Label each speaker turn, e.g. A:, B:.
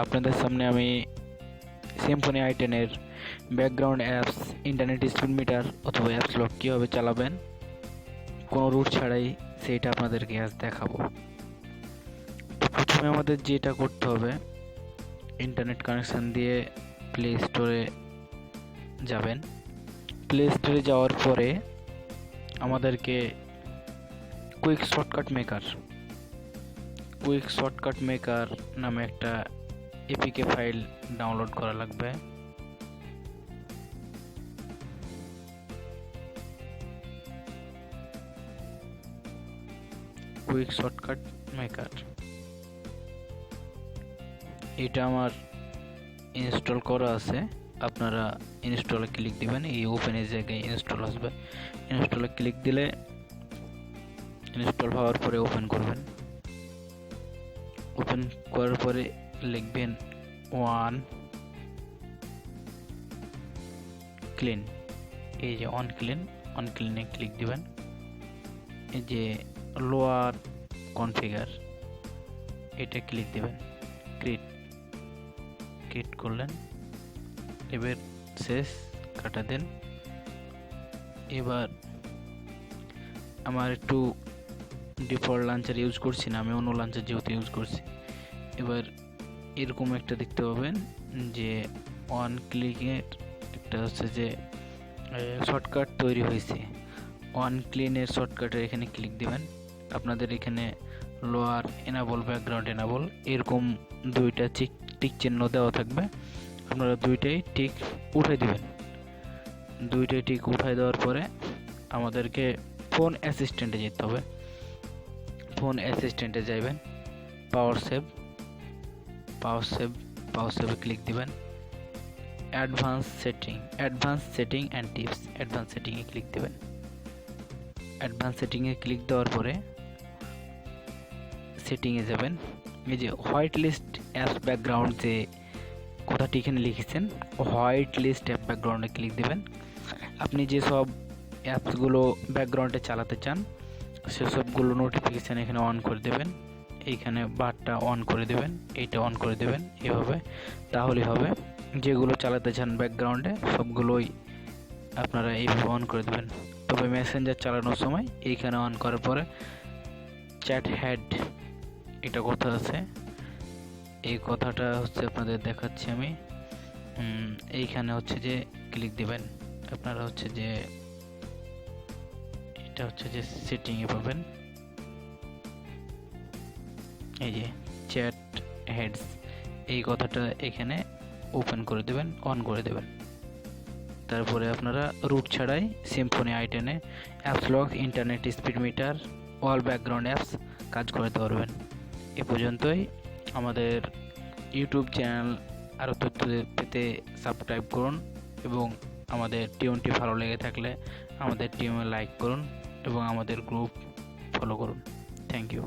A: আপনাদের সামনে আমি সিম্ফনি i10 এর background apps, internet speed metre অথবা অ্যাপস লক কীভাবে চালাবেন কোনো রুট ছাড়াই সেইটা আপনাদেরকে আজ দেখাবো। তো প্রথমে আমাদের যেটা করতে হবে, ইন্টারনেট কানেকশান দিয়ে প্লে স্টোরে যাবেন। প্লে স্টোরে যাওয়ার পরে আমাদেরকে কুইক শর্টকাট মেকার নামে একটা এপিকে ফাইল ডাউনলোড করা লাগবে। কুইক শর্টকাট মেকার এটা আমার ইনস্টল করা আছে। আপনারা ইনস্টলে ক্লিক দিবেন, এই ওপেনের জায়গায় ইনস্টল আসবে। ইনস্টলে ক্লিক দিলে ইনস্টল হওয়ার পরে ওপেন করবেন। ওপেন করার পরে লিখবেন ওয়ান ক্লিন। এই যে অন ক্লিনে ক্লিক দিবেন। এই যে লোয়ার কনফিগার এটা ক্লিক দিবেন। ক্রিয়েট করলেন, এবার শেষ কাটা দেন। এবার আমার একটু ডিফল্ট লাঞ্চার ইউজ করছি না, আমি অন্য লাঞ্চার যেহেতু ইউজ করছি। এবার এরকম একটা দেখতে পাবেন যে অন ক্লিকের একটা হচ্ছে যে শর্টকাট তৈরি হয়েছে। অন ক্লিনের শর্টকাটের এখানে ক্লিক দিবেন। আপনাদের এখানে লোয়ার এনাবল, ব্যাকগ্রাউন্ড এনাবল এরকম দুইটা টিক চিহ্ন দেওয়া থাকবে। আপনারা দুইটাই টিক উঠাই দিবেন। দুইটাই টিক উঠাই দেওয়ার পরে আমাদেরকে ফোন অ্যাসিস্ট্যান্টে যেতে হবে। ফোন অ্যাসিস্ট্যান্টে যাবেন, পাওয়ার সেভে ক্লিক দিবেন। Advance setting and tips, advance সেটিংয়ে ক্লিক দিবেন। অ্যাডভান্স সেটিংয়ে ক্লিক দেওয়ার পরে সেটিংয়ে যাবেন। এই যে হোয়াইট লিস্ট অ্যাপস ব্যাকগ্রাউন্ড যে কথাটি এখানে লিখেছেন, হোয়াইট লিস্ট অ্যাপ ব্যাকগ্রাউন্ডে ক্লিক দিবেন। আপনি যেসব অ্যাপসগুলো ব্যাকগ্রাউন্ডে চালাতে চান সেসবগুলো নোটিফিকেশান এখানে অন করে দেবেন। এইখানে বারটা অন করে দেবেন, এইটা অন করে দেবেন। এভাবে তাহলে হবে, যেগুলো চালাতে চান ব্যাকগ্রাউন্ডে সবগুলোই আপনারা এইভাবে অন করে দেবেন। তবে মেসেঞ্জার চালানোর সময় এইখানে অন করার পরে চ্যাট হেড এটা কথা আছে, এই কথাটা হচ্ছে আপনাদের দেখাচ্ছি আমি। এইখানে হচ্ছে যে ক্লিক দিবেন। আপনারা হচ্ছে যে এটা হচ্ছে যে সেটিংয়ে পাবেন। এই যে চ্যাট হেডস এই কথাটা এখানে ওপেন করে দেবেন, অন করে দেবেন। তারপরে আপনারা রুট ছাড়াই Symphony i10 apps lock, internet speed metre, all background apps কাজ করতে পারবেন। এ পর্যন্তই। আমাদের ইউটিউব চ্যানেল আরও তথ্য পেতে সাবস্ক্রাইব করুন এবং আমাদের টিউনটি ভালো লেগে থাকলে আমাদের টিউনে লাইক করুন এবং আমাদের গ্রুপ ফলো করুন। Thank you.